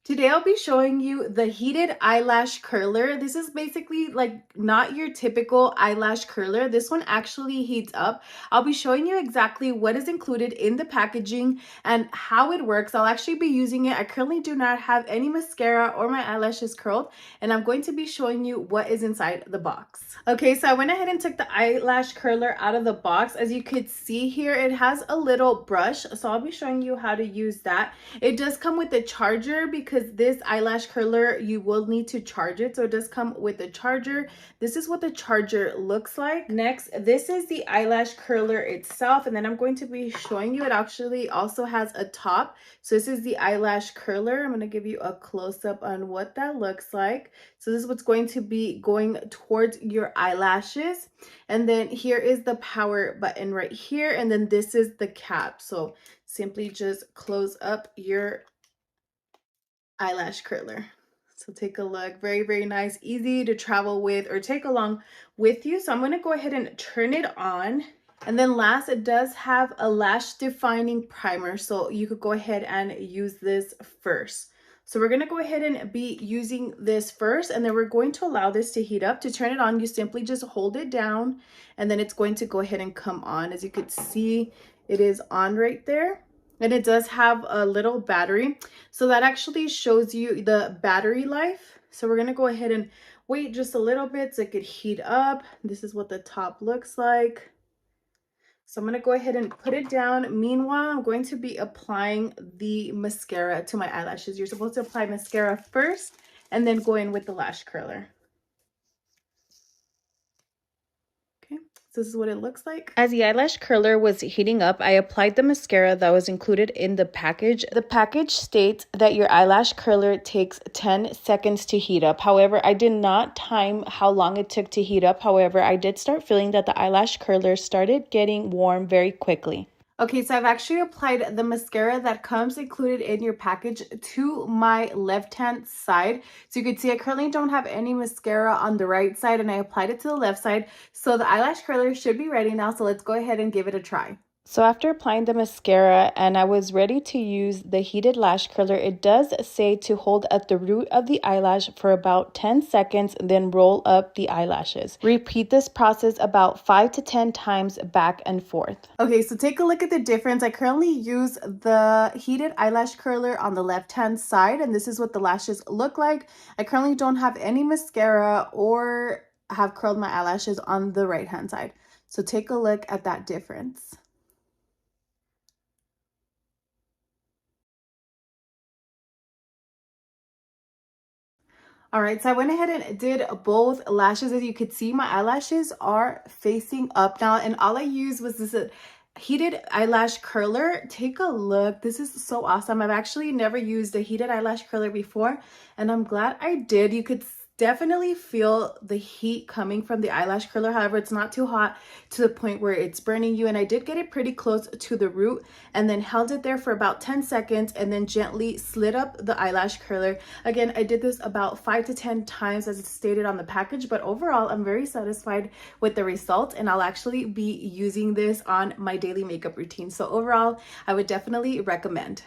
Today I'll be showing you the heated eyelash curler. This is basically like not your typical eyelash curler. This one actually heats up. I'll be showing you exactly what is included in the packaging and how it works. I'll actually be using it. I currently do not have any mascara or my eyelashes curled, and I'm going to be showing you what is inside the box. Okay, so I went ahead and took the eyelash curler out of the box. As you could see here, it has a little brush, so I'll be showing you how to use that. It does come with a charger because this eyelash curler, you will need to charge it. So it does come with a charger. This is what the charger looks like. Next, this is the eyelash curler itself. And then I'm going to be showing you, it actually also has a top. So this is the eyelash curler. I'm going to give you a close-up on what that looks like. So this is what's going to be going towards your eyelashes. And then here is the power button right here. And then this is the cap. So simply just close up your eyelash curler. So take a look. Very, very nice, easy to travel with or take along with you. So I'm going to go ahead and turn it on. And then last, it does have a lash defining primer. So you could go ahead and use this first. So we're going to go ahead and be using this first, and then we're going to allow this to heat up. To turn it on, you simply just hold it down, and then it's going to go ahead and come on. As you could see, it is on right there. And it does have a little battery. So that actually shows you the battery life. So we're going to go ahead and wait just a little bit so it could heat up. This is what the top looks like. So I'm going to go ahead and put it down. Meanwhile, I'm going to be applying the mascara to my eyelashes. You're supposed to apply mascara first and then go in with the lash curler. This is what it looks like. As the eyelash curler was heating up, I applied the mascara that was included in the package. The package states that your eyelash curler takes 10 seconds to heat up. However, I did not time how long it took to heat up. However, I did start feeling that the eyelash curler started getting warm very quickly. Okay, so I've actually applied the mascara that comes included in your package to my left-hand side. So you can see I currently don't have any mascara on the right side, and I applied it to the left side. So the eyelash curler should be ready now. So let's go ahead and give it a try. So after applying the mascara and I was ready to use the heated lash curler, it does say to hold at the root of the eyelash for about 10 seconds, then roll up the eyelashes. Repeat this process about 5 to 10 times back and forth. Okay, so take a look at the difference. I currently use the heated eyelash curler on the left-hand side, and this is what the lashes look like. I currently don't have any mascara or have curled my eyelashes on the right-hand side. So take a look at that difference. All right, so I went ahead and did both lashes. As you could see, my eyelashes are facing up now, and all I used was this heated eyelash curler. Take a look. This is so awesome. I've actually never used a heated eyelash curler before, and I'm glad I did. You could definitely feel the heat coming from the eyelash curler. However, it's not too hot to the point where it's burning you. And I did get it pretty close to the root and then held it there for about 10 seconds and then gently slid up the eyelash curler. Again, I did this about 5 to 10 times as it's stated on the package, but overall, I'm very satisfied with the result, and I'll actually be using this on my daily makeup routine. So overall, I would definitely recommend.